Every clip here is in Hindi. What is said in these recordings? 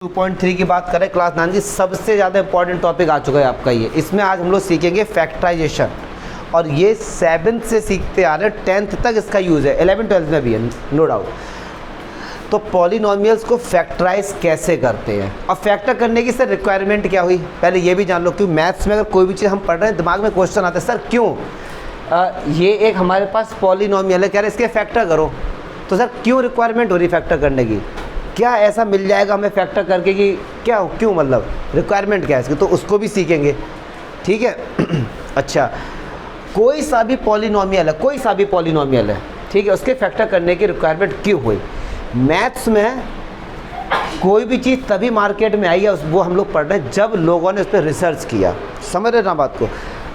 2.3 की बात करें क्लास 9 की सबसे ज़्यादा इंपॉर्टेंट टॉपिक आ चुका है आपका ये। इसमें आज हम लोग सीखेंगे फैक्टराइजेशन, और ये 7th से सीखते आ रहे हैं, 10th तक इसका यूज़ है, 11th 12th में भी है, नो डाउट। तो पॉलिनोमियल्स को फैक्टराइज कैसे करते हैं और फैक्टर करने की सर रिक्वायरमेंट क्या हुई, पहले ये भी जान लो। क्योंकि मैथ्स में अगर कोई भी चीज़ हम पढ़ रहे हैं दिमाग में क्वेश्चन आता है, सर क्यों ये एक हमारे पास पॉलिनोमियल है, कह रहे इसके फैक्टर करो, तो सर क्यों रिक्वायरमेंट हो रही फैक्टर करने की, क्या ऐसा मिल जाएगा हमें फैक्टर करके कि क्या क्यों, मतलब रिक्वायरमेंट क्या है इसकी, तो उसको भी सीखेंगे, ठीक है। अच्छा, कोई सा भी पॉलिनोमियल है, कोई सा भी पॉलिनोमियल है, ठीक है, उसके फैक्टर करने की रिक्वायरमेंट क्यों हुई। मैथ्स में कोई भी चीज़ तभी मार्केट में आई है, वो हम लोग पढ़ रहे हैं जब लोगों ने उस पर रिसर्च किया। समझ रहे ना बात को।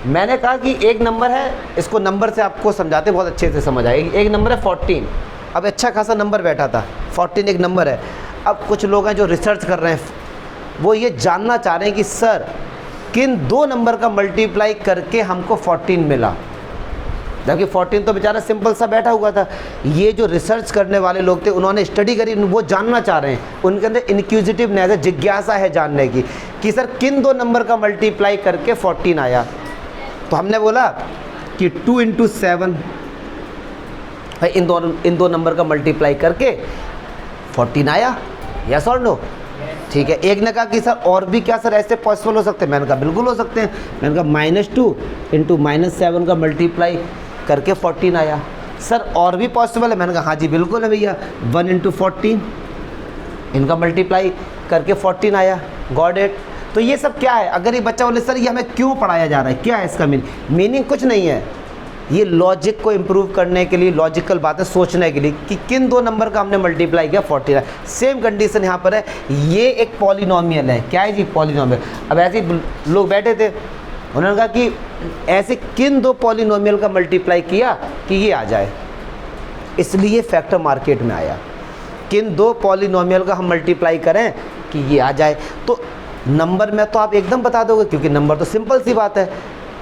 मैंने कहा कि एक नंबर है, इसको नंबर से आपको समझाते बहुत अच्छे से समझ आएगी। एक नंबर है 14, अब अच्छा खासा नंबर बैठा था, 14 एक नंबर है। अब कुछ लोग हैं जो रिसर्च कर रहे हैं, वो ये जानना चाह रहे हैं कि सर किन दो नंबर का मल्टीप्लाई करके हमको 14 मिला, जबकि 14 तो बेचारा सिंपल सा बैठा हुआ था। ये जो रिसर्च करने वाले लोग थे, उन्होंने स्टडी करी, वो जानना चाह रहे हैं, उनके अंदर इनक्यूजिटिवनेस है, जिज्ञासा है जानने की कि सर किन दो नंबर का मल्टीप्लाई करके 14 आया। तो हमने बोला कि 2 × 7 भाई इन दो नंबर का मल्टीप्लाई करके 14 आया, यस और नो, ठीक है। एक ने कहा कि सर और भी क्या सर ऐसे पॉसिबल हो सकते हैं, मैंने कहा बिल्कुल हो सकते हैं। मैंने कहा -2 × -7 का मल्टीप्लाई करके 14 आया। सर और भी पॉसिबल है, मैंने कहा हाँ जी बिल्कुल है भैया, 1 × 14 इनका मल्टीप्लाई करके 14 आया, गॉट इट। तो ये सब क्या है, अगर ये बच्चा बोले सर ये हमें क्यों पढ़ाया जा रहा है, क्या है इसका मीनिंग कुछ नहीं है, ये लॉजिक को इम्प्रूव करने के लिए, लॉजिकल बातें सोचने के लिए कि किन दो नंबर का हमने मल्टीप्लाई किया 14 है। सेम कंडीशन यहाँ पर है, ये एक पॉलिनोमियल है, क्या है जी पॉलिनोमियल। अब ऐसे लोग बैठे थे, उन्होंने कहा कि ऐसे किन दो पॉलिनोमियल का मल्टीप्लाई किया कि ये आ जाए, इसलिए फैक्टर मार्केट में आया। किन दो पॉलिनोमियल का हम मल्टीप्लाई करें कि ये आ जाए। तो नंबर में तो आप एकदम बता दोगे, क्योंकि नंबर तो सिंपल सी बात है।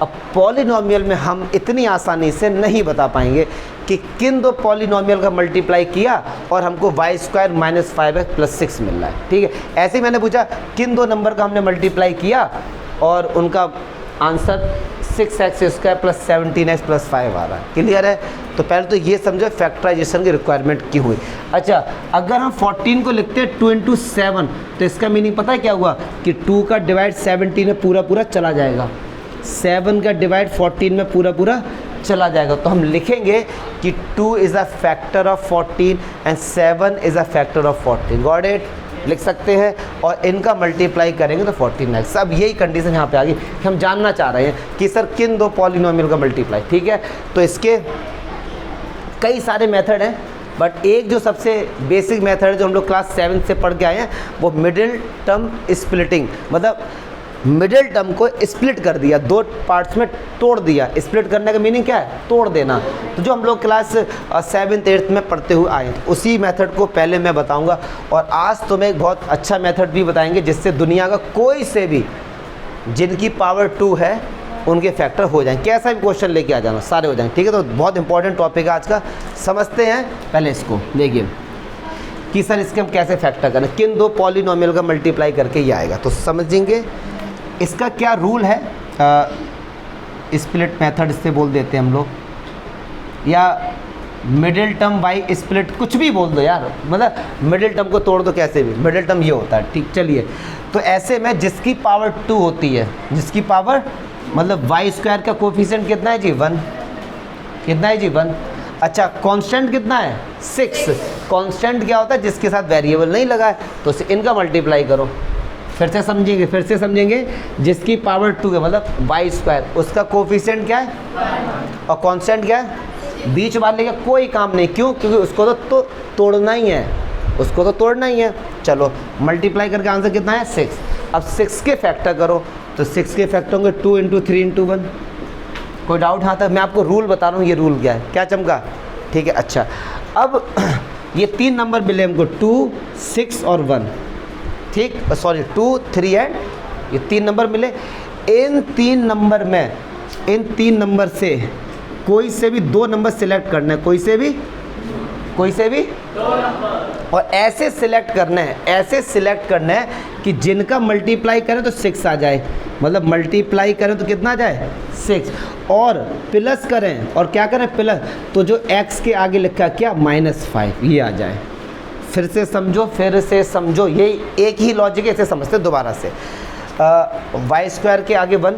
अब पॉलिनोमियल में हम इतनी आसानी से नहीं बता पाएंगे कि किन दो पॉलिनोमियल का मल्टीप्लाई किया और हमको y² - 5x + 6 मिल रहा है, ठीक है। ऐसे ही मैंने पूछा किन दो नंबर का हमने मल्टीप्लाई किया और उनका आंसर 6x² + 17x + 5 आ रहा है, क्लियर है। तो पहले तो ये समझो फैक्टराइजेशन की रिक्वायरमेंट क्यों हुई। अच्छा, अगर हम 14 को लिखते हैं 2 × 7, तो इसका मीनिंग पता है क्या हुआ कि 2 का डिवाइड 17 में पूरा पूरा चला जाएगा, 7 का डिवाइड 14 में पूरा पूरा चला जाएगा। तो हम लिखेंगे कि 2 is a factor of 14 and 7 is a factor of 14, got it, लिख सकते हैं। और इनका मल्टीप्लाई करेंगे तो 14x। सब यही कंडीशन यहाँ पे आ गई कि हम जानना चाह रहे हैं कि सर किन दो पॉलिनोमियल का मल्टीप्लाई, ठीक है। तो इसके कई सारे मेथड हैं, बट एक जो सबसे बेसिक मेथड है जो हम लोग क्लास 7 से पढ़ के आए हैं, वो मिडिल टर्म स्प्लिटिंग, मतलब मिडिल टर्म को स्प्लिट कर दिया, दो पार्ट्स में तोड़ दिया। स्प्लिट करने का मीनिंग क्या है, तोड़ देना। तो जो हम लोग क्लास 7th 8th में पढ़ते हुए आए, उसी मेथड को पहले मैं बताऊंगा। और आज तुम्हें एक बहुत अच्छा मेथड भी बताएंगे जिससे दुनिया का कोई से भी जिनकी पावर 2 है उनके फैक्टर हो जाएं। कैसा भी क्वेश्चन लेके आ जाना, सारे हो जाएंगे, ठीक है। तो बहुत इंपॉर्टेंट टॉपिक है आज का, समझते हैं पहले इसको। देखिए कि सर इसके हम कैसे फैक्टर करें, किन दो पॉलिनोमियल का मल्टीप्लाई करके ये आएगा, तो समझेंगे इसका क्या रूल है। स्प्लिट मेथड इससे बोल देते हैं हम लोग, या मिडिल टर्म बाई स्प्लिट, कुछ भी बोल दो यार, मतलब मिडिल टर्म को तोड़ दो कैसे भी, मिडिल टर्म ये होता है, ठीक। चलिए, तो ऐसे में जिसकी पावर 2 होती है, जिसकी पावर मतलब y² का कोफिशिएंट कितना है जी 1, कितना है जी 1। अच्छा, कांस्टेंट कितना है 6। कांस्टेंट क्या होता है, जिसके साथ वेरिएबल नहीं लगा है, तो इनका मल्टीप्लाई करो। फिर से समझेंगे, जिसकी पावर 2 है मतलब y², उसका कोफिशिएंट क्या है और कांस्टेंट क्या है, बीच वाले का कोई काम नहीं। क्यों, क्योंकि उसको तो तोड़ना ही है, उसको तो तोड़ना ही है। चलो मल्टीप्लाई करके आंसर कितना है 6। अब 6 के फैक्टर करो, तो 6 के फैक्टर होंगे 2 × 3 × 1। कोई डाउट हाँ तक, मैं आपको रूल बता रहा हूँ, ये रूल क्या है, क्या चमका, ठीक है। अच्छा, अब ये 3 नंबर मिले हमको, 2, 6 और 1, ठीक, सॉरी 2, 3 एंड ये 3 नंबर मिले। इन 3 नंबर में, इन 3 नंबर से कोई से भी 2 नंबर सिलेक्ट करना है, कोई से भी कोई से भी, और ऐसे सिलेक्ट करना है, ऐसे सिलेक्ट करना है कि जिनका मल्टीप्लाई करें तो 6 आ जाए, मतलब मल्टीप्लाई करें तो कितना आ जाए 6, और प्लस करें और क्या करें प्लस, तो जो x के आगे लिखा क्या -5 ये आ जाए। फिर से समझो, फिर से समझो, ये एक ही लॉजिक है, इसे समझते दोबारा से। वाई स्क्वायर के आगे 1,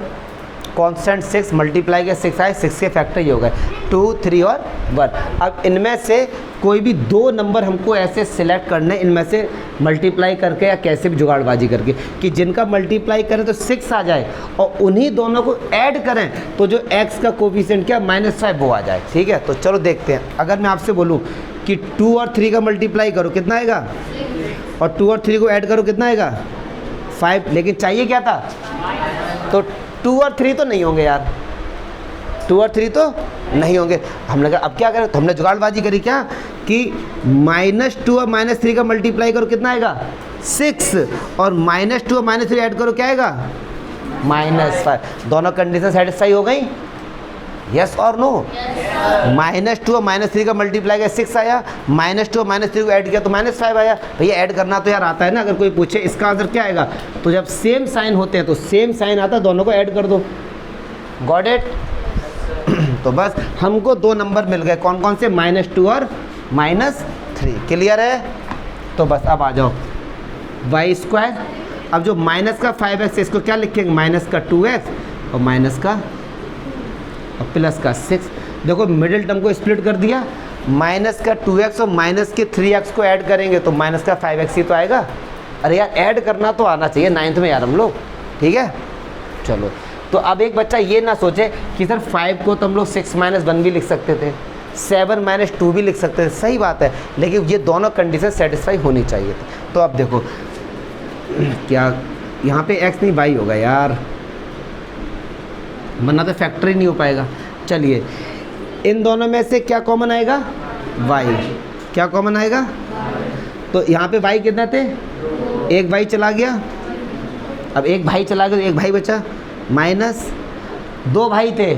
कांस्टेंट 6, मल्टीप्लाई के 6 आए, 6 के फैक्टर ये हो गए 2, 3 और 1। अब इनमें से कोई भी 2 नंबर हमको ऐसे सिलेक्ट करने, इनमें से मल्टीप्लाई करके या कैसे भी जुगाड़बाजी करके, कि जिनका मल्टीप्लाई करें तो 6 आ जाए और उन्हीं दोनों को ऐड करें तो जो x का कोफिशिएंट क्या -5 वो आ जाए। ठीक है, तो चलो देखते हैं। अगर मैं आपसे बोलूँ कि 2 और 3 का मल्टीप्लाई करो कितना आएगा, और 2 और 3 को ऐड करो कितना आएगा 5, लेकिन चाहिए क्या था, तो 2 और 3 तो नहीं होंगे यार, 2 और 3 तो नहीं होंगे। हमने कहा अब क्या करें, तो हमने जुगाड़बाजी करी क्या कि -2 और -3 का मल्टीप्लाई करो कितना आएगा 6, और -2 और -3 ऐड करो क्या आएगा -5। दोनों कंडीशन सेटिस्फाई हो गई, यस और नो? -2 और -3 का मल्टीप्लाई किया 6 आया, -2 और -3 को ऐड किया तो -5 आया। भैया ऐड करना तो यार आता है ना, अगर कोई पूछे इसका आंसर क्या आएगा, तो जब सेम साइन होते हैं तो सेम साइन आता है, दोनों को ऐड कर दो। Got it? तो बस हमको 2 नंबर मिल गए, कौन कौन से, -2 और -3। क्लियर है? तो बस अब आ जाओ वाई स्क्वायर। अब जो माइनस का 5x इसको क्या लिखेंगे, माइनस का 2x और माइनस का और प्लस का 6। देखो मिडिल टर्म को स्प्लिट कर दिया, माइनस का 2x और माइनस के 3x को ऐड करेंगे तो माइनस का 5x ही तो आएगा। अरे यार ऐड करना तो आना चाहिए 9th में यार हम लोग। ठीक है, चलो। तो अब एक बच्चा ये ना सोचे कि सर 5 को तो हम लोग 6 - 1 भी लिख सकते थे, 7 - 2 भी लिख सकते थे, सही बात है, लेकिन ये दोनों कंडीशन सेटिस्फाई होनी चाहिए थी। तो अब देखो क्या यहाँ पे x नहीं y होगा यार, वरना तो फैक्टर ही नहीं हो पाएगा। चलिए इन दोनों में से क्या कॉमन आएगा, y। क्या कॉमन आएगा, तो यहाँ पे y कितना थे, एक भाई चला गया, अब एक भाई चला गया तो एक भाई बचा, -2 भाई थे,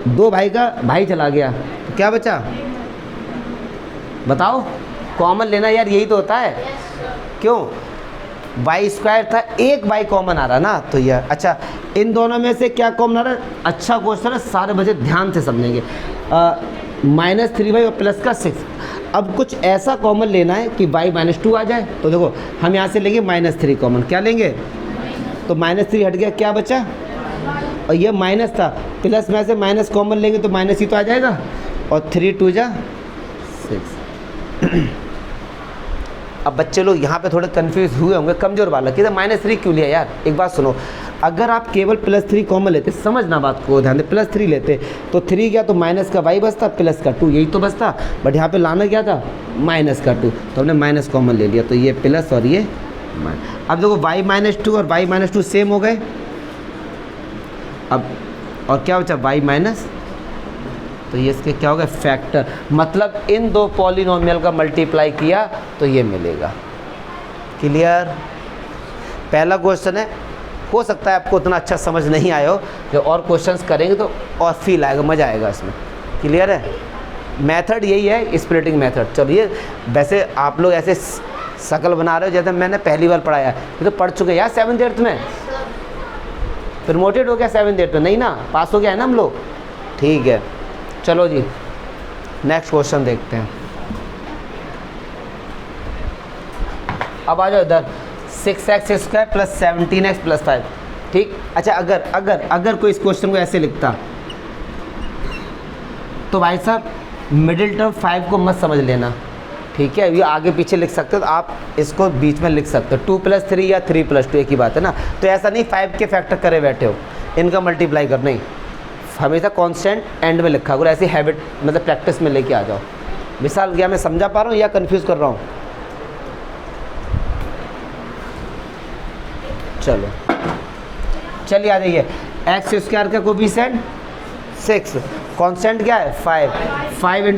2 भाई का भाई चला गया तो क्या बचा, बताओ। कॉमन लेना यार, यही तो होता है। क्यों, वाई स्क्वायर था, एक वाई कॉमन आ रहा ना, तो यह। अच्छा इन दोनों में से क्या कॉमन आ रहा है, अच्छा क्वेश्चन है, सारे बच्चे ध्यान से समझेंगे। -3y और प्लस का 6। अब कुछ ऐसा कॉमन लेना है कि y -2 आ जाए, तो देखो हम यहाँ से लेंगे -3 कॉमन, क्या लेंगे, तो -3 हट गया, क्या बचा, और ये माइनस था, प्लस में से माइनस कॉमन लेंगे तो माइनस ही तो आ जाएगा, और 3 2 जा 6। अब बच्चे लोग यहाँ पे थोड़े कंफ्यूज हुए होंगे, कमज़ोर वाला कि -3 क्यों लिया यार। एक बात सुनो, अगर आप केवल +3 कॉमन लेते, समझना बात को ध्यान दे, +3 लेते तो 3 गया तो माइनस का y बचता, प्लस का 2 यही तो बचता, बट यहाँ पे लाना क्या था, माइनस का 2, तो हमने माइनस कॉमन ले लिया, तो ये प्लस और ये माइनस। अब देखो y -2 और y -2 सेम हो गए, अब और क्या बचा y माइनस, तो ये इसके क्या होगा, फैक्टर, मतलब इन दो पॉलिनोमियल का मल्टीप्लाई किया तो ये मिलेगा। क्लियर? पहला क्वेश्चन है, हो सकता है आपको उतना अच्छा समझ नहीं आया हो, जो और क्वेश्चंस करेंगे तो और फील आएगा, मज़ा आएगा इसमें। क्लियर है? मेथड यही है, स्प्लिटिंग मेथड। चलिए वैसे आप लोग ऐसे शकल बना रहे हो जैसे मैंने पहली बार पढ़ाया, ये तो पढ़ चुके यार 7th 8th में, प्रमोटेड हो गया 7th 8th में, नहीं ना, पास हो गया है ना हम लोग। ठीक है, चलो जी नेक्स्ट क्वेश्चन देखते हैं। अब आ जाओ इधर, 6x² + 17x + 5। ठीक, अच्छा अगर अगर अगर कोई इस क्वेश्चन को ऐसे लिखता तो भाई साहब मिडिल टर्म 5 को मत समझ लेना, ठीक है, ये आगे पीछे लिख सकते हो, तो आप इसको बीच में लिख सकते हो, 2 + 3 या 3 + 2 एक ही बात है ना। तो ऐसा नहीं 5 के फैक्टर करे बैठे हो, इनका मल्टीप्लाई कर, नहीं, हमेशा कांस्टेंट एंड में लिखा करो, ऐसी हैबिट मतलब प्रैक्टिस में लेके आ जाओ। मिसाल क्या मैं समझा पा रहा हूँ या कंफ्यूज कर रहा हूँ? चलो चलिए आ जाइए, x² का कोफिशिएंट 6, कांस्टेंट क्या है 5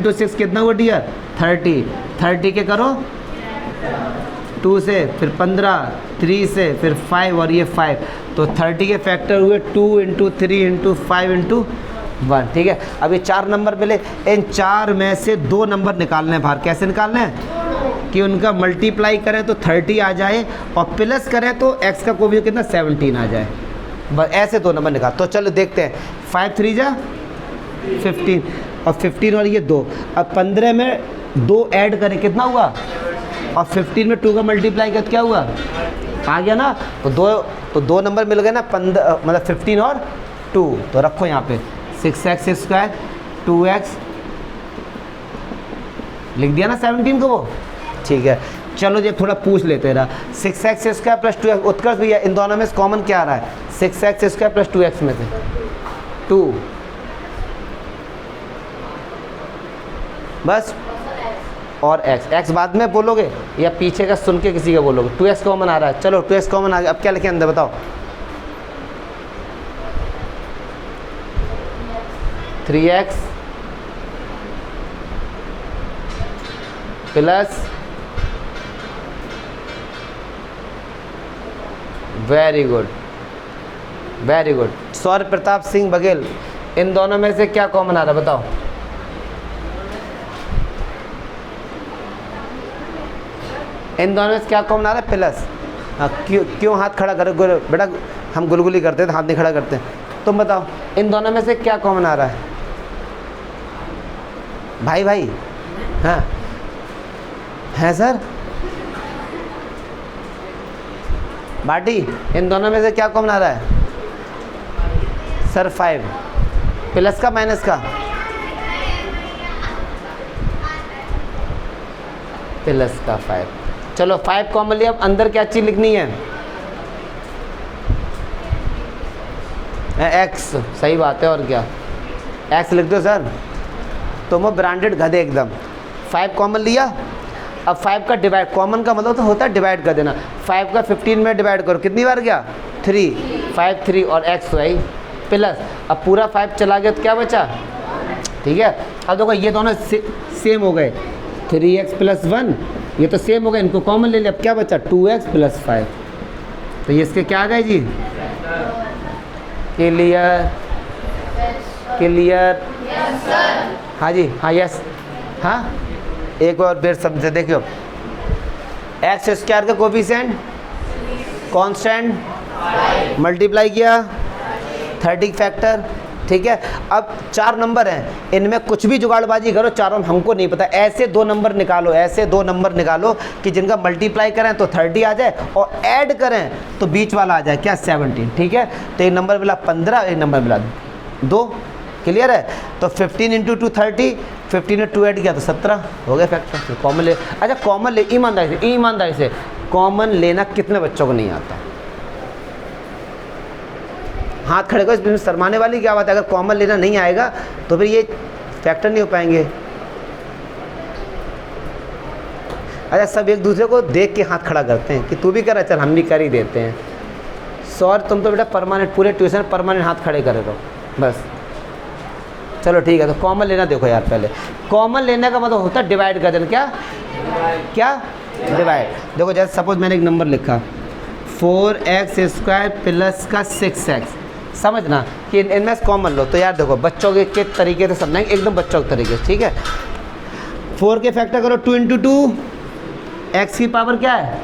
× 6 कितना हुआ डियर, 30 के करो 2 से, फिर 15, 3 से, फिर 5 और ये 5, तो 30 के फैक्टर हुए 2 × 3 × 5 × 1, ठीक है। अब ये 4 नंबर मिले, इन 4 में से 2 नंबर निकालने हैं बाहर। कैसे निकालने हैं कि उनका मल्टीप्लाई करें तो 30 आ जाए और प्लस करें तो x का कोएफिशिएंट कितना 17 आ जाए। बस ऐसे 2 नंबर निकाल। तो चलो देखते हैं, 5 3 जा 15 और 15 और ये 2। अब 15 में 2 ऐड करें कितना हुआ, और 15 में 2 का मल्टीप्लाई कर क्या हुआ, आ गया ना। तो दो नंबर मिल गए ना, 15 मतलब 15 और 2। तो रखो यहाँ पे 6x² 2x लिख दिया ना 17 को वो, ठीक है। चलो ये थोड़ा पूछ लेते हैं। 6x² प्लस 2x, उत्कर्ष भैया इन दोनों में से कॉमन क्या आ रहा है, 6x² प्लस 2x में से 2, बस, और x बाद में बोलोगे या पीछे का सुन के किसी का बोलोगे। 2x कॉमन आ रहा है, चलो 2x कॉमन आ गया। अब क्या लिखे अंदर बताओ, 3x plus, very good very good, सौर्य प्रताप सिंह बघेल, इन दोनों में से क्या कॉमन आ रहा है बताओ। इन दोनों में से क्या कॉमन आ रहा है, प्लस। हाँ, क्यों हाथ खड़ा करो बेटा, हम गुलगुली करते हैं तो हाथ नहीं खड़ा करते। तुम बताओ इन दोनों में से क्या कॉमन आ रहा है, भाई भाई। हाँ है सर, बाटी इन दोनों में से क्या कॉमन आ रहा है सर, 5, प्लस का माइनस का, प्लस का 5। चलो 5 कॉमन लिया, अब अंदर क्या चीज लिखनी है, x, सही बात है, और क्या x लिख दो सर, तुम वो ब्रांडेड गधे एकदम। 5 कॉमन लिया, अब 5 का डिवाइड, कॉमन का मतलब तो होता है डिवाइड कर देना। 5 का 15 में डिवाइड करो, कितनी बार गया 3, 5 3 और x तो आई प्लस, अब पूरा 5 चला गया तो क्या बचा, ठीक है। अब देखो ये दोनों सेम हो गए, 3x प्लस 1 ये तो सेम हो गए, इनको कॉमन ले लिया। अब क्या बचा 2x प्लस 5, तो ये इसके क्या आ गए जी, क्लियर क्लियर, हाँ जी हाँ यस हाँ। एक और फिर समझे, देखियो x² का कोफिशिएंट कांस्टेंट मल्टीप्लाई किया 30 फैक्टर, ठीक है। अब 4 नंबर हैं, इनमें कुछ भी जुगाड़बाजी करो, चारों में हमको नहीं पता, ऐसे 2 नंबर निकालो, ऐसे 2 नंबर निकालो कि जिनका मल्टीप्लाई करें तो 30 आ जाए और ऐड करें तो बीच वाला आ जाए क्या 17, ठीक है। तो एक नंबर मिला 15, एक नंबर मिला 2, क्लियर है। तो 15 इंटू 2 30, 15 में 2 ऐड किया तो 17 हो गया फैक्टर। फिर कॉमन ले, अच्छा कॉमन ले, ईमानदारी से कॉमन लेना कितने बच्चों को नहीं आता, हाथ खड़े करो, इसमें शर्माने वाली क्या बात है। अगर कॉमन लेना नहीं आएगा तो फिर ये फैक्टर नहीं हो पाएंगे। अच्छा सब एक दूसरे को देख के हाथ खड़ा करते हैं कि तू भी कर, चल हम भी कर ही देते हैं। सौर तुम तो बेटा परमानेंट, पूरे ट्यूशन परमानेंट हाथ खड़े करे रहो बस। चलो ठीक है, तो कॉमन लेना देखो यार, पहले कॉमन लेने का मतलब होता है डिवाइड कर देना, क्या डिवाइड। देखो जैसे सपोज मैंने एक नंबर लिखा 4x² प्लस का 6x, समझना कि इनमें से कॉमन लो। तो यार देखो बच्चों के तरीके से समझाएंगे, एकदम बच्चों के तरीके से, ठीक है। 4 के फैक्टर करो 2 इंटू 2, x की पावर क्या है,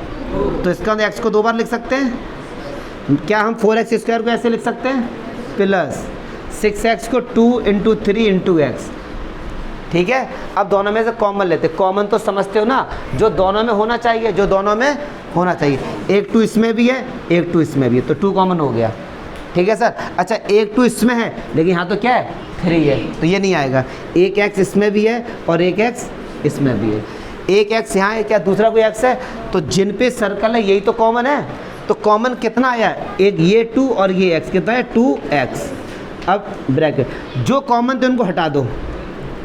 तो इसका x को 2 बार लिख सकते हैं। क्या हम 4x² को ऐसे लिख सकते हैं, प्लस 6x को 2 इंटू 3 इंटू x, ठीक है। अब दोनों में से कॉमन लेते, कॉमन तो समझते हो ना, जो दोनों में होना चाहिए, जो दोनों में होना चाहिए। एक 2 इसमें भी है, एक 2 इसमें भी है, तो 2 कॉमन हो गया, ठीक है सर। अच्छा एक 2 इसमें है, लेकिन यहाँ तो क्या है 3 है, तो ये नहीं आएगा। एक x इसमें भी है और एक x इसमें भी है, एक x यहाँ है, क्या दूसरा कोई x है, तो जिन पे सर्कल है यही तो कॉमन है। तो कॉमन कितना आया, एक ये 2 और ये x, कितना है 2x। अब ब्रैकेट, जो कॉमन थे उनको हटा दो,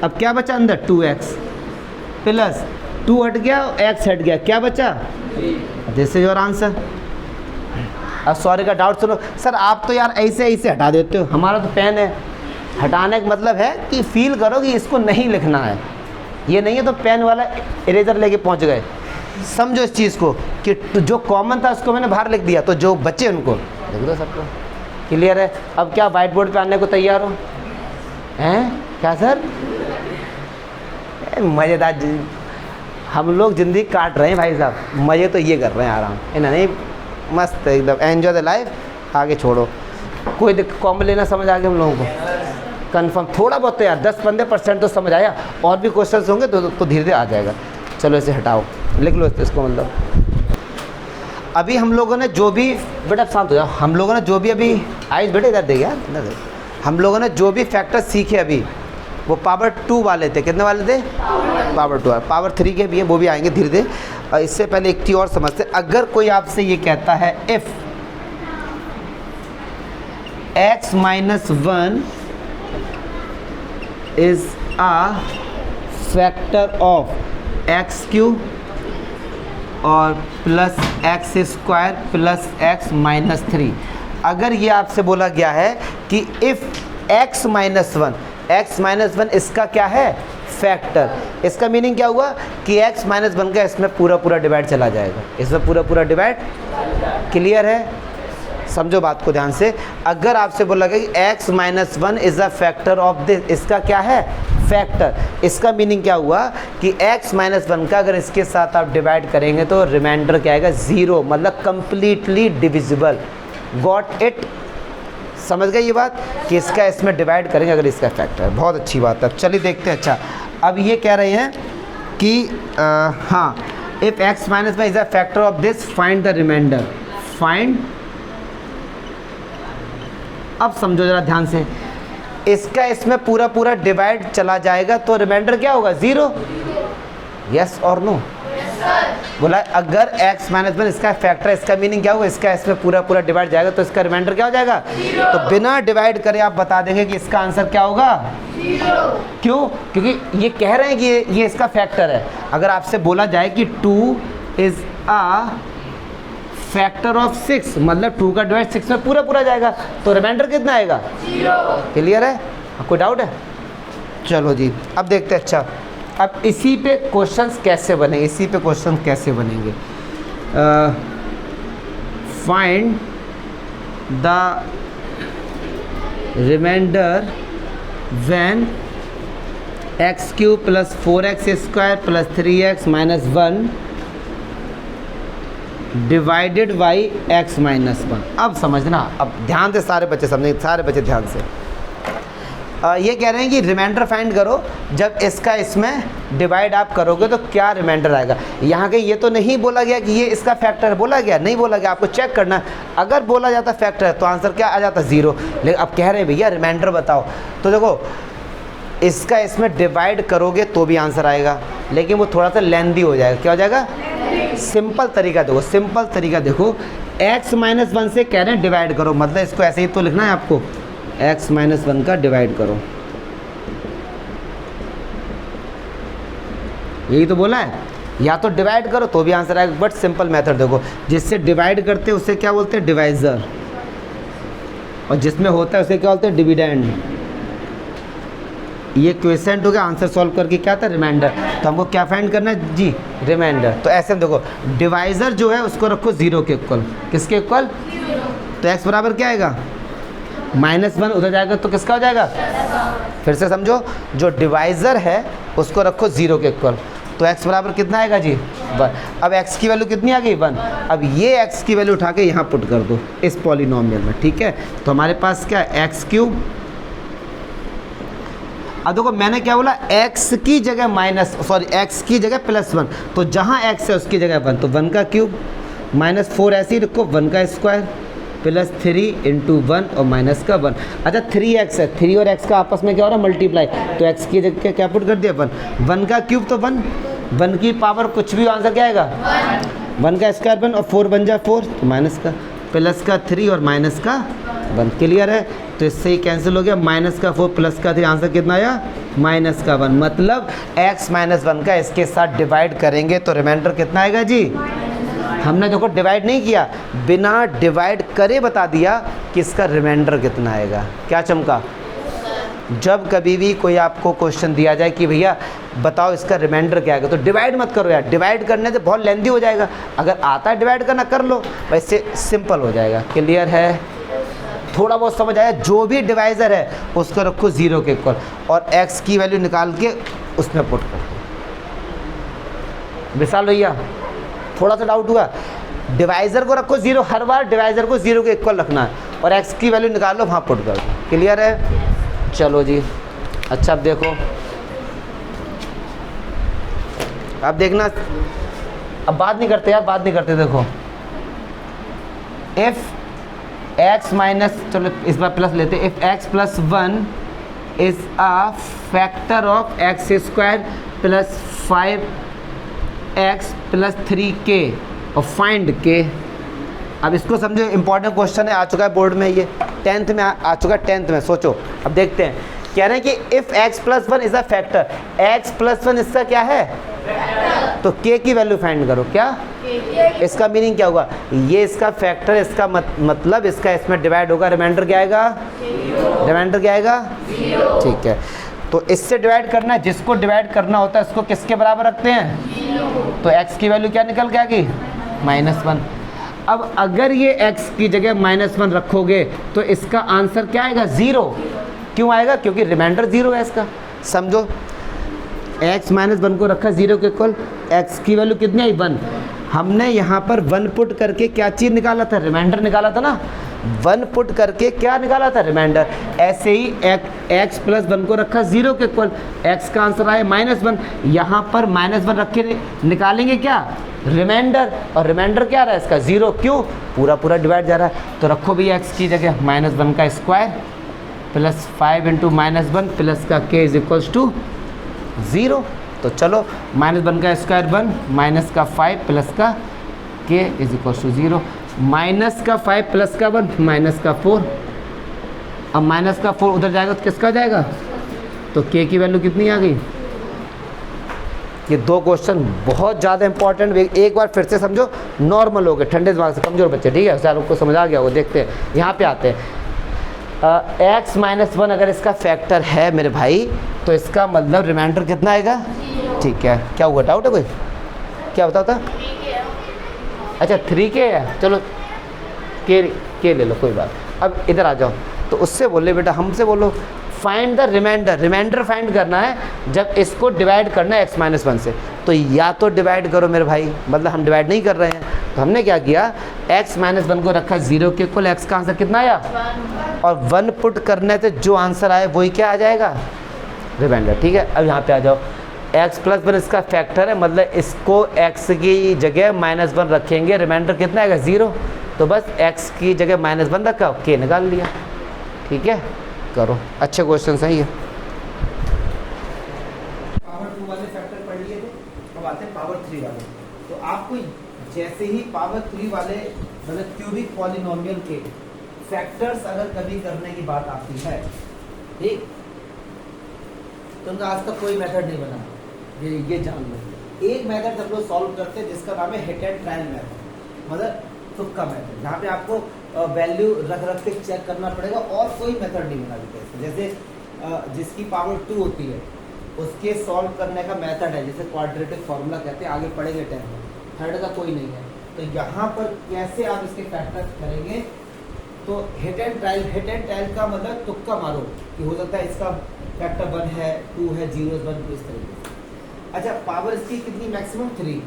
अब क्या बचा अंदर 2x प्लस 2 हट गया, x हट गया, क्या बचा, दिस इज योर आंसर। अब सॉरी का डाउट सुनो सर, आप तो यार ऐसे ऐसे हटा देते हो, हमारा तो पेन है, हटाने का मतलब है कि फील करो कि इसको नहीं लिखना है, ये नहीं है तो पेन वाला इरेजर लेके पहुंच गए। समझो इस चीज़ को कि जो कॉमन था उसको मैंने बाहर लिख दिया, तो जो बचे उनको लिख दो सबको, क्लियर है। अब क्या व्हाइट बोर्ड पे आने को तैयार हो, हैं क्या सर? मज़ेदार हम लोग ज़िंदगी काट रहे हैं भाई साहब, मज़े तो ये कर रहे हैं आराम, है ना? नहीं मस्त एकदम, एन्जॉय ध लाइफ, आगे छोड़ो। कोई कॉमन लेना समझ आ गया हम लोगों को? कंफर्म थोड़ा बहुत तो यार 10-15% तो समझ आया, और भी क्वेश्चंस होंगे तो धीरे धीरे आ जाएगा। चलो इसे हटाओ, लिख लो इसको। मतलब अभी हम लोगों ने जो भी, बेटा शांत हो जाओ, हम लोगों ने जो भी अभी आइज बेटे इधर दे यार, इधर दे। हम लोगों ने जो भी फैक्टर सीखे अभी वो पावर 2 वाले थे। कितने वाले थे? पावर 2। पावर 3 के भी है, वो भी आएंगे धीरे धीरे। इससे पहले एक चीज़ और समझते, अगर कोई आपसे ये कहता है if x - 1 is a factor of x³ और प्लस x² प्लस x - 3, अगर ये आपसे बोला गया है कि इफ़ x - 1 इसका क्या है? फैक्टर। इसका मीनिंग क्या हुआ कि x - 1 का इसमें पूरा डिवाइड चला जाएगा, इसमें पूरा डिवाइड। क्लियर है? समझो बात को ध्यान से। अगर आपसे बोला गया कि x - 1 is a factor of this, इसका क्या है? फैक्टर। इसका मीनिंग क्या हुआ कि x - 1 का अगर इसके साथ आप डिवाइड करेंगे तो रिमाइंडर क्या आएगा? 0, मतलब कंप्लीटली डिविजिबल। Got it? समझ गए ये बात कि इसका इसमें डिवाइड करेंगे अगर इसका फैक्टर है। बहुत अच्छी बात है। अब चलिए देखते हैं। अच्छा, अब ये कह रहे हैं कि हाँ, if x - 1 is a factor of this, find the remainder. Find, अब समझो ज़रा ध्यान से, इसका इसमें पूरा डिवाइड चला जाएगा तो रिमाइंडर क्या होगा? 0। यस और नो? बोला अगर x - 1 इसका फैक्टर, इसका मीनिंग क्या होगा? इसका इसमें पूरा डिवाइड जाएगा तो इसका रिमाइंडर क्या हो जाएगा? 0। तो बिना डिवाइड करे आप बता देंगे कि इसका आंसर क्या होगा? 0। क्यों? क्योंकि ये कह रहे हैं कि ये इसका फैक्टर है। अगर आपसे बोला जाए कि 2 इज़ आ फैक्टर ऑफ 6, मतलब 2 का डिवाइड 6 में पूरा जाएगा तो रिमाइंडर कितना आएगा? 0। क्लियर है? कोई डाउट है? चलो जी, अब देखते हैं। अच्छा, अब इसी पे क्वेश्चंस कैसे बनेंगे? Find the remainder when x³ plus 4x² plus 3x - 1 divided by x - 1। अब समझना, अब ध्यान से सारे बच्चे समझेंगे, सारे बच्चे ध्यान से। ये कह रहे हैं कि रिमाइंडर फाइंड करो, जब इसका इसमें डिवाइड आप करोगे तो क्या रिमाइंडर आएगा। यहाँ के ये तो नहीं बोला गया कि ये इसका फैक्टर है, बोला गया? नहीं बोला गया। आपको चेक करना है, अगर बोला जाता फैक्टर है तो आंसर क्या आ जाता? 0। लेकिन अब कह रहे हैं भैया रिमाइंडर बताओ, तो देखो इसका इसमें डिवाइड करोगे तो भी आंसर आएगा, लेकिन वो थोड़ा सा लेंदी हो जाएगा। क्या हो जाएगा? सिंपल तरीका देखो, x - 1 से कह रहे हैं डिवाइड करो, मतलब इसको ऐसे ही तो लिखना है आपको, x - 1 का डिवाइड करो, यही तो बोला है। या तो डिवाइड करो तो भी आंसर आएगा, बट सिंपल मेथड देखो, जिससे डिवाइड करते हैं उसे क्या बोलते हैं? डिवाइजर, और जिसमें होता है उसे क्या बोलते हैं? डिविडेंड। ये क्वेश्चन हो गया, आंसर सॉल्व करके क्या था? रिमाइंडर। तो हमको क्या फाइंड करना है जी? रिमाइंडर। तो ऐसे देखो, डिवाइजर जो है उसको रखो 0 के इक्वल। किसके इक्वल? तो x बराबर क्या आएगा? -1 उधर जाएगा तो किसका हो जाएगा? फिर से समझो, जो डिवाइजर है उसको रखो 0 के इक्वल, तो x बराबर कितना आएगा जी? 1। अब x की वैल्यू कितनी आ गई? 1। अब ये x की वैल्यू उठा के यहाँ पुट कर दो इस पॉलिनोमियल में, ठीक है? तो हमारे पास क्या है? x³। अब देखो मैंने क्या बोला? x की जगह x की जगह +1, तो जहाँ x है उसकी जगह 1, तो 1 का क्यूब -4 ऐसे ही रखो, 1 का स्क्वायर प्लस 3 × 1 और माइनस का 1। अच्छा 3x है, 3 और x का आपस में क्या हो रहा है? मल्टीप्लाई, तो x की जगह क्या पुट कर दिया? 1। 1 का क्यूब तो 1, 1 की पावर कुछ भी, आंसर क्या आएगा? 1 का स्क्वायर 1 और 4 बन जाए 4, तो माइनस का, प्लस का 3 और माइनस का 1। क्लियर है? तो इससे ही कैंसिल हो गया, माइनस का 4 प्लस का 3, आंसर कितना आया? माइनस का 1। मतलब x - 1 का इसके साथ डिवाइड करेंगे तो रिमाइंडर कितना आएगा जी? हमने देखो डिवाइड नहीं किया, बिना डिवाइड करे बता दिया कि इसका रिमाइंडर कितना आएगा। क्या चमका? जब कभी भी कोई आपको क्वेश्चन दिया जाए कि भैया बताओ इसका रिमाइंडर क्या आएगा, तो डिवाइड मत करो यार, डिवाइड करने से बहुत लेंदी हो जाएगा। अगर आता है डिवाइड करना कर लो, वैसे सिंपल हो जाएगा। क्लियर है? थोड़ा बहुत समझ आया, जो भी डिवाइज़र है उसको रखो 0 के इक्वल और x की वैल्यू निकाल के उसमें पुट कर दो। विशाल भैया थोड़ा सा डाउट हुआ, डिवाइज़र को रखो 0, हर बार डिवाइज़र को 0 के इक्वल रखना है और x की वैल्यू निकाल लो, वहाँ पुट कर दो। क्लियर है? चलो जी, अच्छा अब देखो, अब देखना, अब बात नहीं करते यार, बात नहीं करते। देखो इफ़ x माइनस, चलो इस बार प्लस लेते, if x plus 1 is a factor of x square plus 5x plus 3k और फाइंड के। अब इसको समझो, इंपॉर्टेंट क्वेश्चन है, आ चुका है बोर्ड में, ये 10th में आ चुका है, 10th में। सोचो, अब देखते हैं, कह रहे हैं कि if x plus 1 is a factor, x plus 1 इसका क्या है, तो k की वैल्यू फाइंड करो। क्या इसका मीनिंग क्या होगा, ये इसका फैक्टर, इसका मतलब इसका इसमें डिवाइड होगा, रिमाइंडर क्या आएगा, रिमाइंडर क्या आएगा, ठीक है। तो इससे डिवाइड करना है, जिसको डिवाइड करना होता है उसको किसके बराबर रखते हैं, तो x की वैल्यू क्या निकल के आ गई, -1। अब अगर ये x की जगह -1 रखोगे तो इसका आंसर क्या आएगा, 0। क्यों आएगा, क्योंकि रिमाइंडर 0 है इसका। समझो, x -1 को रखा 0 के इक्वल, x की वैल्यू कितनी आई, 1। हमने यहाँ पर 1 पुट करके क्या चीज़ निकाला था, रिमाइंडर निकाला था ना। 1 पुट करके क्या निकाला था, रिमाइंडर। ऐसे ही x प्लस 1 को रखा 0 के इक्वल, x का आंसर आया -1। यहाँ पर -1 रख के निकालेंगे क्या, रिमाइंडर, और रिमाइंडर क्या रहा है इसका, 0। क्यों, पूरा पूरा डिवाइड जा रहा है। तो रखो भैया x की जगह -1 का स्क्वायर प्लस 5 इंटू -1 प्लस का k इज इक्वल्स टू 0। तो चलो, -1 का स्क्वायर 1, माइनस का 5 प्लस का k is equals to 0। Minus का 5 प्लस का 1 माइनस का 4। अब माइनस का 4 उधर जाएगा तो किसका जाएगा, तो k की वैल्यू कितनी आ गई। ये दो क्वेश्चन बहुत ज़्यादा इंपॉर्टेंट, एक बार फिर से समझो, नॉर्मल हो गए, ठंडे दिमाग से, कमज़ोर बच्चे, ठीक है, सारों को समझ आ गया वो। देखते हैं, यहाँ पे आते हैं, x -1 अगर इसका फैक्टर है मेरे भाई, तो इसका मतलब रिमाइंडर कितना आएगा, ठीक है। क्या हुआ, डाउट है कोई, क्या बताता, अच्छा 3k है, चलो k ले लो, कोई बात। अब इधर आ जाओ, तो उससे बोले बेटा, हमसे बोलो find the remainder, remainder find करना है जब इसको डिवाइड करना है x -1 से। तो या तो डिवाइड करो मेरे भाई, मतलब हम डिवाइड नहीं कर रहे हैं, तो हमने क्या किया, x -1 को रखा 0 के इक्वल, x का आंसर कितना आया, और 1 पुट करने से जो आंसर आए वही क्या आ जाएगा, रिमाइंडर, ठीक है। अब यहाँ पे आ जाओ, x प्लस 1 इसका फैक्टर है, मतलब इसको x की जगह -1 रखेंगे, रिमाइंडर कितना आएगा, 0। तो बस x की जगह -1 रखा, k निकाल लिया, ठीक है। करो, अच्छे क्वेश्चन सही है। पावर 2 वाले फैक्टर पढ़ लिए थे, अब आते हैं पावर 3 वाले। तो आपको जैसे ही पावर 3 वाले मतलब क्यूबिक पॉलिनोमियल के फैक्टर्स अगर कभी करने की बात आती है, ठीक, तो उनका आज तक कोई मेथड नहीं बना, ये जान लो। एक मेथड हम लोग सॉल्व करते हैं जिसका नाम है हिट एंड ट्रायल मेथड, मतलब तुक्का मेथड, जहाँ पे आपको वैल्यू रख के चेक करना पड़ेगा और कोई मेथड नहीं बना देते। जैसे जिसकी पावर 2 होती है उसके सॉल्व करने का मेथड है, जैसे क्वाड्रेटिक फार्मूला कहते हैं, आगे पढ़ेंगे टाइम में, थर्ड का कोई नहीं है। तो यहाँ पर कैसे आप इसके फैक्टर करेंगे, तो हिट एंड ट्रायल का मतलब तुक्का मारो कि हो सकता है इसका फैक्टर 1 है, 2 है, 0 1, 2 इस तरीके से। अच्छा, पावर इसकी कितनी, मैक्सिमम 3,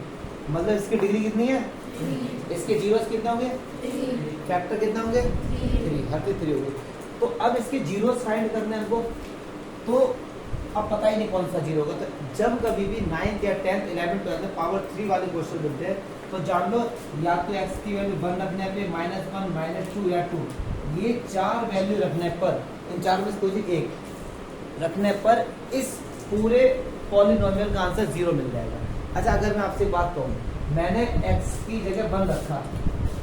मतलब इसकी डिग्री कितनी है, इसके जीरोस कितना होंगे, फैक्टर कितना होंगे, 3, हर के 3 होंगे। तो अब इसके जीरोस फाइंड करने हैं हमको, तो अब पता ही नहीं कौन सा जीरो होगा। तो जब कभी भी 9th या 10th 11th 12th में पावर 3 वाले क्वेश्चन मिलते हैं, तो जान लो या तो x की वैल्यू 1 रखने पे, -1, -2 या 2, ये 4 वैल्यू रखने पर, इन 4 में से कोई एक रखने पर इस पूरे पॉलिनोमियल का आंसर 0 मिल जाएगा। अच्छा, अगर मैं आपसे बात कहूँ, मैंने x की जगह 1 रखा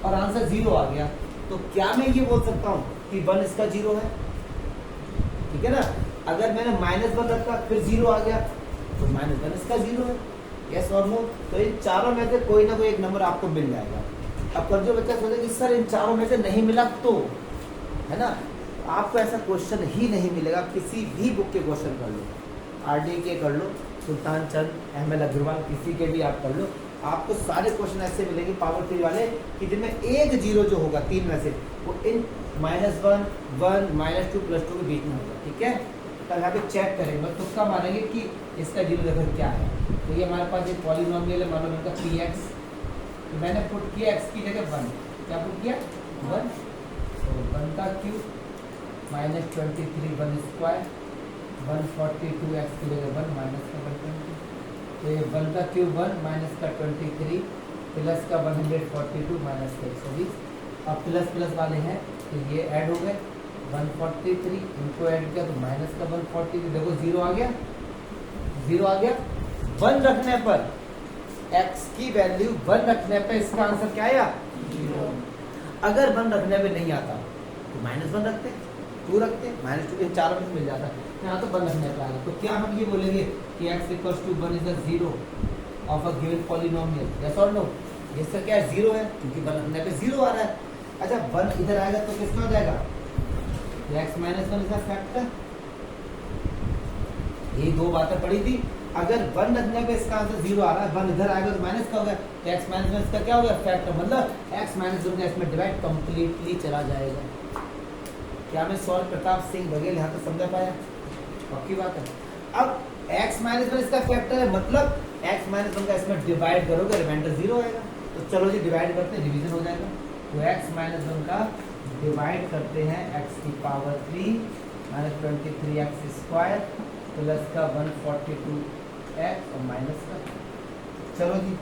और आंसर 0 आ गया, तो क्या मैं ये बोल सकता हूँ कि 1 इसका 0 है, ठीक है ना। अगर मैंने -1 रखा फिर 0 आ गया, तो -1 इसका 0 है, यस और नो। तो इन चारों में से कोई ना कोई एक नंबर आपको मिल जाएगा। अब कर जो बच्चा सोचे कि सर इन चारों में से नहीं मिला, तो है ना, आपको ऐसा क्वेश्चन ही नहीं मिलेगा। किसी भी बुक के क्वेश्चन कर लो, RD के कर लो, सुल्तान चंद, ML अग्रवाल, किसी के भी आप कर लो, आपको सारे क्वेश्चन ऐसे मिलेंगे पावर 3 वाले कि जिनमें एक जीरो जो होगा तीन में से वो इन -1, 1, -2, +2 के बीच में होगा, ठीक है। तब यहाँ पे चेक करेंगे, तुक्का मारेंगे कि इसका जीरो लेवल क्या है। तो ये हमारे पास एक पॉलिनोमियल है, मान लो इनका px, तो मैंने पुट किया x की जगह 1, क्या पुट किया 1, तो 1 का क्यूब -23 1 स्क्वायर 142 x की जगह 1 माइनस का 120, तो ये 1 का क्यूब 1 माइनस का 23 प्लस का 142 माइनस का 120। अब प्लस प्लस वाले हैं तो ये ऐड हो गए 143, इनको ऐड किया तो माइनस का 143, देखो जीरो आ गया, जीरो आ गया। 1 रखने पर x की वैल्यू 1 रखने पर इसका आंसर क्या आया 0। अगर 1 रखने पे नहीं आता तो -1 रखते, 2 रखते, -2, इन चारों में मिल जाता। यहाँ तो 1 रखने पर आ गया, तो क्या हम ये बोलेंगे कि x = 1 is the zero of a given polynomial, yes और नो। इसका क्या है 0 है, क्योंकि 1 रखने पे 0 आ रहा है। अच्छा 1 इधर आएगा तो किसका हो जाएगा x - 1 इसका फैक्टर। ये दो बातें पड़ी थी, अगर 1 रखने पे इसका आंसर 0 आ रहा है, 1 इधर आएगा तो माइनस का हो गया, तो x - 1 इसका क्या हो गया फैक्टर, मतलब x - 1 का इसमें डिवाइड कंप्लीटली चला जाएगा। क्या मैं सौर प्रताप सिंह बघेल यहाँ तक समझा पाया, पक्की बात है। अब x - 1 इसका फैक्टर है, मतलब x - 1 का इसमें डिवाइड करोगे रिमाइंडर 0 आएगा। तो चलो जी डिवाइड करते हैं, डिवीजन हो जाएगा। तो x - 1 का डिवाइड करते हैं x की पावर 3 -23x स्क्वायर प्लस का 142x और माइनस का, चलो जी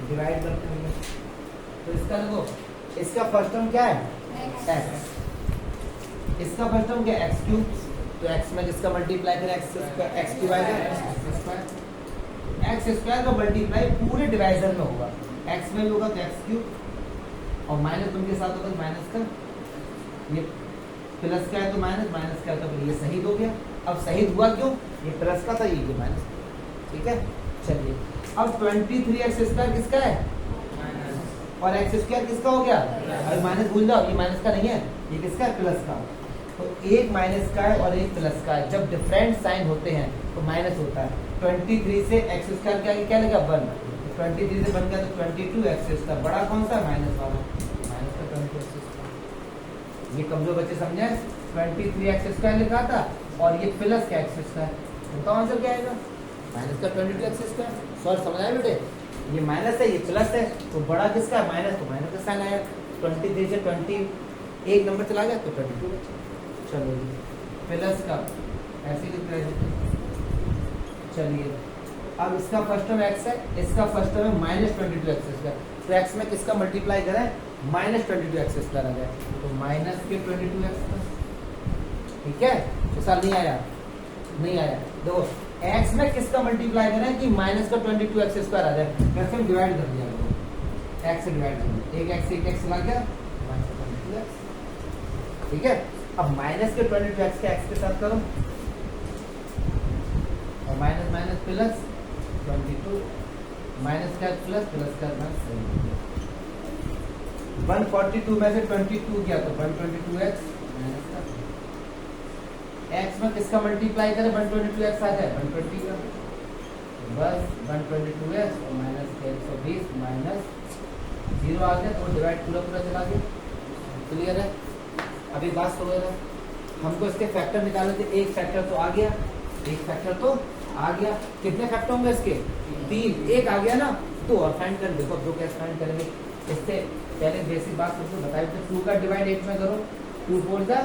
डिवाइड करते हैं। तो इसका देखो, इसका फर्स्ट टर्म क्या है x, इसका फर्स्ट टर्म क्या है x3, तो x में किसका मल्टीप्लाई करें x3 आएगा x स्क्वायर का मल्टीप्लाई पूरे डिवाइजर में होगा, x में भी होगा तो x3 और माइनस उनके साथ होगा माइनस का, ये प्लस का है तो माइनस, माइनस का है तो ये शहीद हो गया। अब शहीद हुआ क्यों, ये प्लस का था ये माइनस, ठीक है। चलिए अब 23x स्क्वायर किसका है और x स्क्वायर किसका हो गया, अरे माइनस भूल जाओ, ये माइनस का नहीं है, ये किसका है प्लस का। तो एक माइनस का है और एक प्लस का है, जब डिफरेंट साइन होते हैं तो माइनस होता है। 23 से x स्क्वायर क्या लगा 1, 23 से बन गया तो 22x स्क्वायर, बड़ा कौन सा माइनस वाला, माइनस का 22x स्क्वायर। ये कमजोर बच्चे समझे, 23x स्क्वायर लिखा था और ये प्लस का x स्क्वायर, तो आंसर क्या आएगा माइनस का 22x स्क्वायर। सॉरी समझ आया बेटे, ये माइनस है ये प्लस है, तो बड़ा किसका है माइनस, तो माइनस का साइन आया। 23 से 20 एक नंबर चला गया तो 22 बचा। चलो प्लस का ऐसे लिख रहे हैं। चलिए अब इसका फर्स्ट टर्म x है, इसका फर्स्ट टर्म है -22x स्क्वायर, तो x में किसका मल्टीप्लाई करें -22x स्क्वायर आ जाए, तो माइनस के 22x, ठीक है। तो साल नहीं आया, नहीं आया। देखो x में किसका मल्टीप्लाई करें कि माइनस का 22x स्क्वायर आ जाए, वैसे हम डिवाइड कर दिया, x से डिवाइड कर दिया, एक x ला गया माइनस का 22x, ठीक है। अब माइनस के 22x के x के साथ करो और माइनस माइनस प्लस 22, माइनस का प्लस, प्लस का माइनस 142 में से 22 गया तो 122x माइनस का, x में किसका मल्टीप्लाई करें 122x आ जाए 120 का, बस 122x और माइनस 120 माइनस 0 आ गया, तो डिवाइड पूरा पूरा चला गया। क्लियर है। अभी बात सुनो ना, हमको इसके फैक्टर निकाले थे, एक फैक्टर तो आ गया, एक फैक्टर तो आ गया, कितने फैक्टर होंगे इसके 3, एक आ गया ना, तो और फाइंड कर, देखो दो कैसे फाइंड करेंगे। इससे पहले बेसिक बात सबको बताई थे, 2 का डिवाइड 8 में करो, 2 4 जा,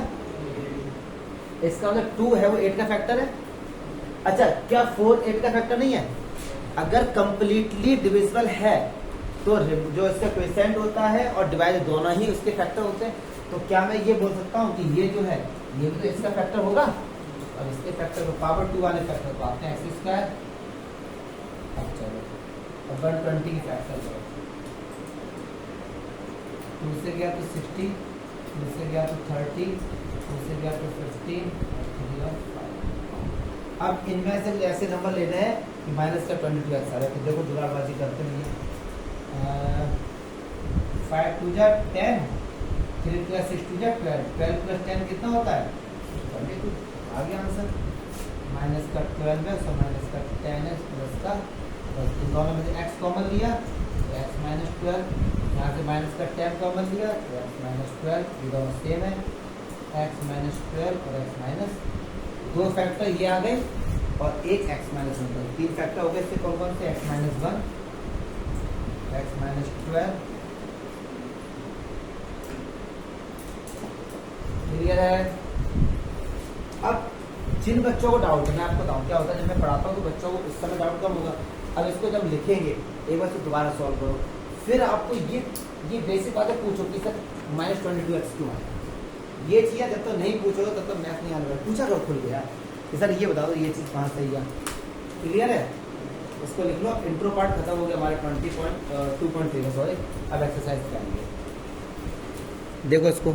इसका मतलब 2 है वो 8 का फैक्टर है। अच्छा क्या 4 8 का फैक्टर नहीं है, अगर कंप्लीटली डिविजिबल है तो जो इसका कोएफिशिएंट होता है और डिवाइड दोनों ही उसके फैक्टर होते हैं, तो क्या मैं ये बोल सकता हूँ कि ये जो है ये भी तो इसका फैक्टर होगा, और इसके फैक्टर को पावर 2 वाले फैक्टर को आते हैं x स्क्वायर। अब चलो अब 120 की फैक्टर करो, 2 से गया तो 60, 2 से गया तो 30, 2 से गया तो 15, 5। अब इनमें से ऐसे नंबर लेने हैं कि माइनस का 22x आ रहा है, तो देखो जुगाड़बाजी करते नहीं है। 5 2 जा 10, 3 + 6 2 जा 12, 12 + 10 कितना होता है 22, आ गया आंसर। माइनस का 12 है, सो माइनस का 10 है, प्लस का, बस इन दोनों में से x कॉमन लिया, एक्स माइनस 12, यहाँ से माइनस का 10 कॉमन लिया तो एक्स माइनस 12, ये दोनों सेम है, एक्स माइनस 12 और एक्स माइनस, दो फैक्टर ये आ गए और एक एक्स माइनस 1, तीन फैक्टर हो गए। इससे कौन कौन से? X minus 1, x minus 12, clear है। अब जिन बच्चों को डाउट है, मैं आपको बताऊँ क्या होता है, जब मैं पढ़ाता हूँ तो बच्चों को इस समय डाउट कम होगा। अब इसको जब लिखेंगे एक बार से दोबारा सॉल्व करो, फिर आपको ये बेसिक बातें पूछो कि सर -22x क्यों आया। ये चीज़ें जब तक नहीं पूछोगे तब तक मैथ नहीं आने वाला। पूछा करो खुल के यार कि सर ये बता दो ये चीज़ कहाँ सही है। क्लियर है? इसको लिख लो। इंट्रो पार्ट खत्म हो गया हमारे 20.2.3 सॉरी। अब एक्सरसाइज करेंगे, देखो इसको।